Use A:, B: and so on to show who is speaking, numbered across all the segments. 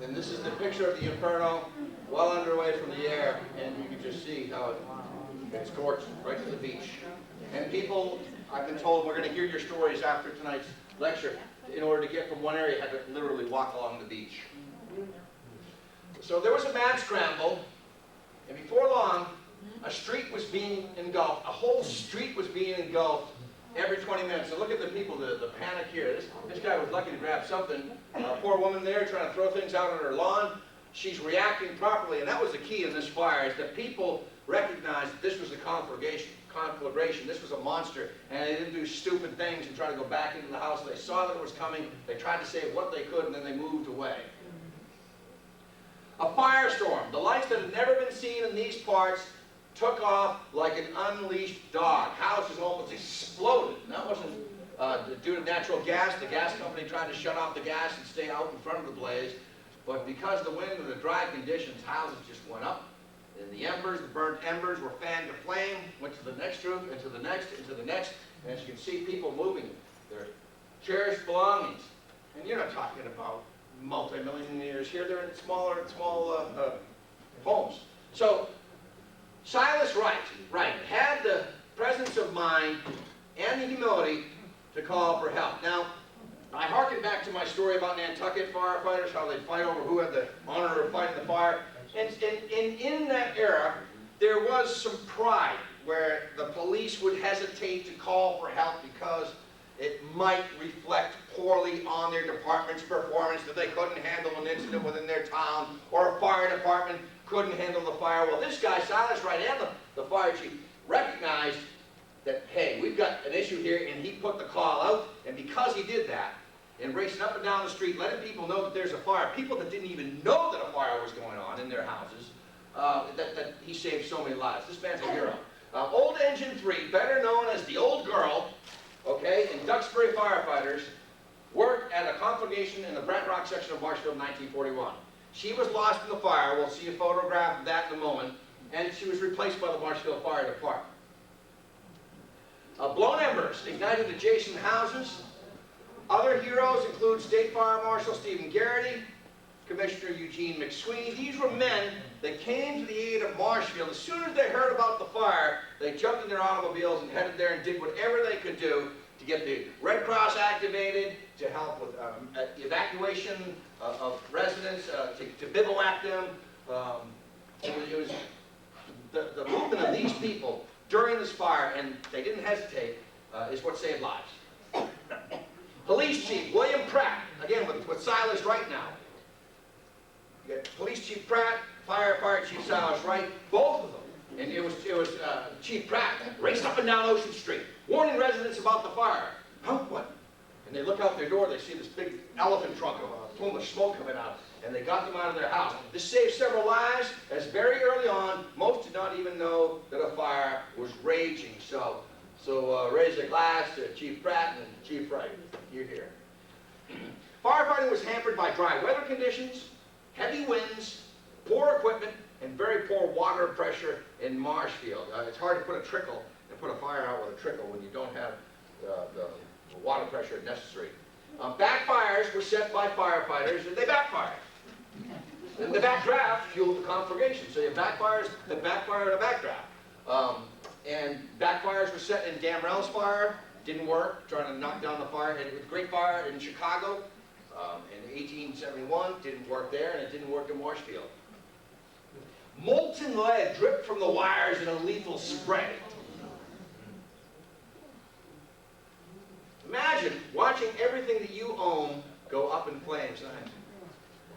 A: And this is the picture of the inferno, well underway from the air, and you can just see how it's scorched right to the beach. And people, I've been told, we're going to hear your stories after tonight's lecture. In order to get from one area, you had to literally walk along the beach. So there was a mad scramble, and before long, a street was being engulfed. A whole street was being engulfed every 20 minutes. So look at the people, the panic here. This guy was lucky to grab something. A poor woman there trying to throw things out on her lawn. She's reacting properly, and that was the key in this fire, is that people recognized that this was a conflagration. This was a monster, and they didn't do stupid things and try to go back into the house. They saw that it was coming. They tried to save what they could, and then they moved away. A firestorm. The lights that had never been seen in these parts took off like an unleashed dog. Houses almost exploded. And that wasn't due to natural gas. The gas company tried to shut off the gas and stay out in front of the blaze. But because of the wind and the dry conditions, houses just went up. And the burnt embers were fanned to flame, went to the next roof, into the next, into the next. And as you can see, people moving their cherished belongings. And you're not talking about multi-millionaires here. They're in small homes. So Silas Wright had the presence of mind and the humility to call for help. Now, I harken back to my story about Nantucket firefighters, how they'd fight over who had the honor of fighting the fire. And in that era, there was some pride where the police would hesitate to call for help because it might reflect poorly on their department's performance, that they couldn't handle an incident within their town, or a fire department couldn't handle the fire. Well, this guy, Silas Wright, and the fire chief, recognized that, hey, we've got an issue here, and he put the call out, and because he did that, and racing up and down the street, letting people know that there's a fire, people that didn't even know that a fire was going on in their houses, that he saved so many lives. This man's a hero. Old Engine 3, better known as the Old Girl, okay, in Duxbury firefighters, worked at a conflagration in the Brant Rock section of Marshfield in 1941. She was lost in the fire. We'll see a photograph of that in a moment. And she was replaced by the Marshfield Fire Department. Blown embers ignited adjacent houses. Other heroes include State Fire Marshal Stephen Garrity, Commissioner Eugene McSweeney. These were men that came to the aid of Marshfield. As soon as they heard about the fire, they jumped in their automobiles and headed there and did whatever they could do to get the Red Cross activated, to help with evacuation of residents, to bivouac them. It was the movement of these people during this fire, and they didn't hesitate, is what saved lives. Police Chief William Pratt, again with Silas Wright now. You got Police Chief Pratt, Fire Chief Silas Wright, both of them. And it was Chief Pratt raced up and down Ocean Street, warning residents about the fire. Huh? What? And they look out their door, they see this big elephant trunk of a plume of smoke coming out, and they got them out of their house. This saved several lives, as very early on, most did not even know that a fire was raging. So raise a glass to Chief Pratt and Chief Wright. You're here. Firefighting was hampered by dry weather conditions, heavy winds, poor equipment, and very poor water pressure in Marshfield. It's hard to put a trickle and put a fire out with a trickle when you don't have the water pressure necessary. Backfires were set by firefighters, and they backfired. And the backdraft fueled the conflagration. So you have backfires that backfire and a backdraft. And backfires were set in Damrell's fire. Didn't work, trying to knock down the fire. And with Great Fire in Chicago in 1871, didn't work there, and it didn't work in Marshfield. Molten lead dripped from the wires in a lethal spray. Imagine watching everything that you own go up in flames.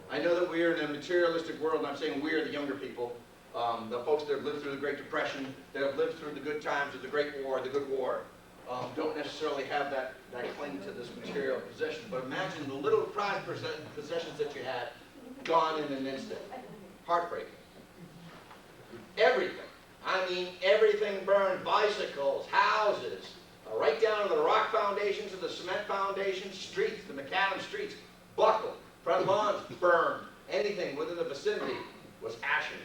A: I know that we're in a materialistic world, and I'm saying we're the younger people, the folks that have lived through the Great Depression, that have lived through the good times of the Great War, the Good War, don't necessarily have that cling to this material possession. But imagine the little prized possessions that you had gone in an instant. Heartbreaking. Everything. I mean, everything burned. Bicycles, houses, right down to the rock foundations and the cement foundations, streets, the macadam streets, buckled. Front lawns burned. Anything within the vicinity was ashen.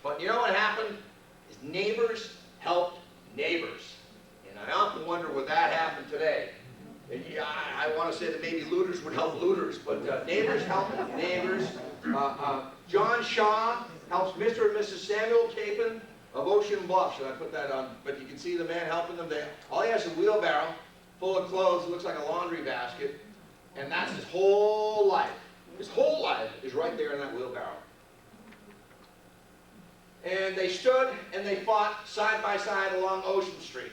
A: But you know what happened? Is neighbors helped neighbors. And I often wonder, would that happen today? And yeah, I want to say that maybe looters would help looters, but neighbors help neighbors. John Shaw helps Mr. and Mrs. Samuel Capon of Ocean Bluff. Should I put that on? But you can see the man helping them there. All he has is a wheelbarrow full of clothes. It looks like a laundry basket. And that's his whole life. His whole life is right there in that wheelbarrow. And they stood and they fought side by side along Ocean Street.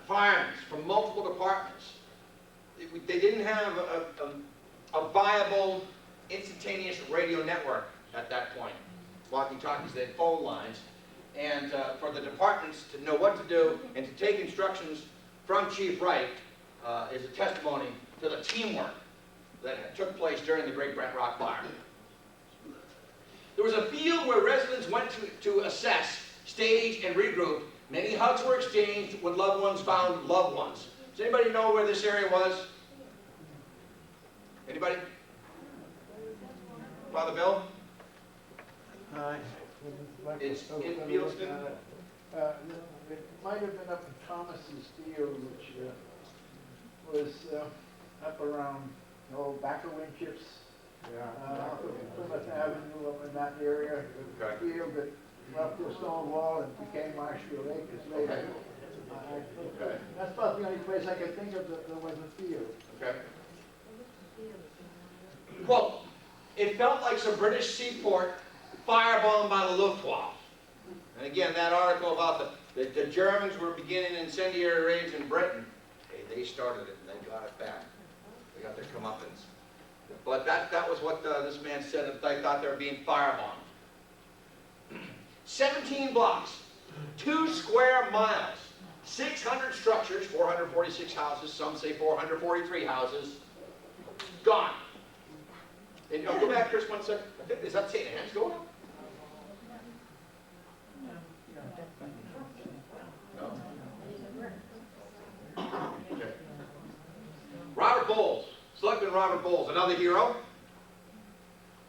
A: Firemen from multiple departments. They didn't have a viable, instantaneous radio network at that point. Walkie-talkies, they had phone lines. And for the departments to know what to do and to take instructions from Chief Wright is a testimony to the teamwork that took place during the Great Brant Rock Fire. There was a field where residents went to assess, stage, and regroup. Many hugs were exchanged when loved ones found loved ones. Does anybody know where this area was? Anybody? Father Bill? It's in Fieldston?
B: It might have been up in Thomas's Field, which was up around Backer Winchips, off of Plymouth Avenue, up in that area.
A: Okay.
B: Field that went up to a stone wall and became Marshfield Acres later.
A: Okay.
B: That's about the only place I could think of that there was a field.
A: Okay. Quote, it felt like some British seaport firebombed by the Luftwaffe. And again, that article about the Germans were beginning incendiary raids in Britain. Hey, they started it and they got it back. They got their comeuppance. But that was what this man said, that they thought they were being firebombed. 17 blocks, 2 square miles, 600 structures, 446 houses, some say 443 houses, gone. And go back, Chris, 1 second. Is that St. Anne's going up? No. Okay. Robert Bowles, Selectman Robert Bowles, another hero.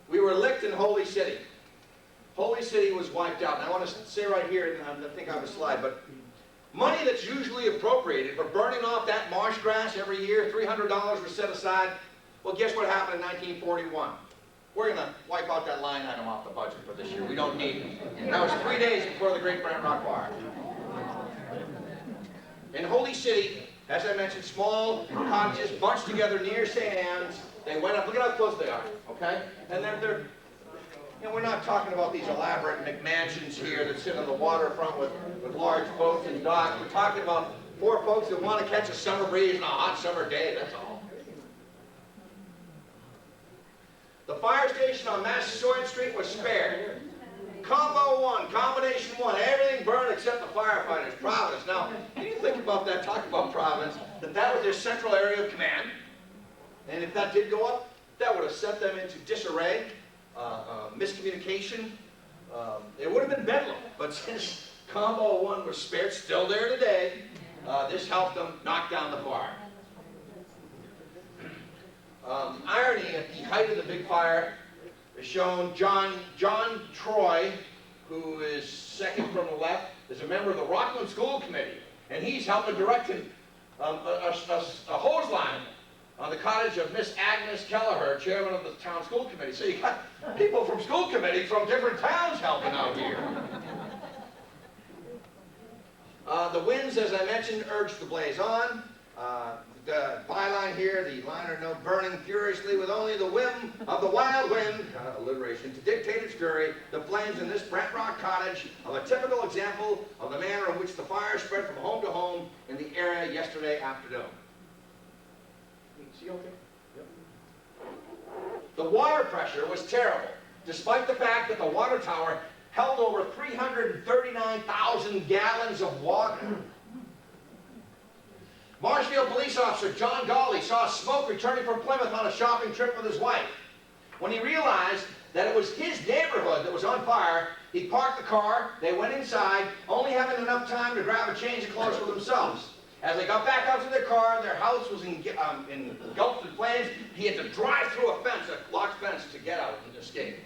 A: We were licked in Holy City. Holy City was wiped out. And I want to say right here, and I think I have a slide, but money that's usually appropriated for burning off that marsh grass every year, $300 was set aside. Well, guess what happened in 1941? We're going to wipe out that line item off the budget for this year. We don't need it. And that was 3 days before the Great Brant Rock Fire. In Holy City, as I mentioned, small cottages bunched together near St. Anne's. They went up. Look at how close they are, okay? And they're you know, we're not talking about these elaborate McMansions here that sit on the waterfront with large boats and docks. We're talking about poor folks that want to catch a summer breeze on a hot summer day, that's all. The fire station on Massasoit Street was spared. Combo 1, combination 1, everything burned except the firefighters. Providence. Now, can you think about that? Talk about Providence. That was their central area of command. And if that did go up, that would have set them into disarray, miscommunication. It would have been bedlam. But since Combo 1 was spared, still there today, this helped them knock down the fire. Irony, at the height of the big fire, is shown John Troy, who is second from the left, is a member of the Rockland School Committee, and he's helping direct a hose line on the cottage of Miss Agnes Kelleher, chairman of the town school committee. So you got people from school committee from different towns helping out here. The winds, as I mentioned, urged the blaze on. The byline here, the liner note, burning furiously with only the whim of the wild wind, alliteration, to dictate its fury, the flames in this Brant Rock cottage of a typical example of the manner in which the fire spread from home to home in the area yesterday afternoon. See okay? Yep. The water pressure was terrible, despite the fact that the water tower held over 339,000 gallons of water. Marshfield police officer John Gawley saw smoke returning from Plymouth on a shopping trip with his wife. When he realized that it was his neighborhood that was on fire, he parked the car, they went inside, only having enough time to grab a change of clothes for themselves. As they got back out to their car, their house was engulfed in flames. He had to drive through a fence, a locked fence, to get out and escape.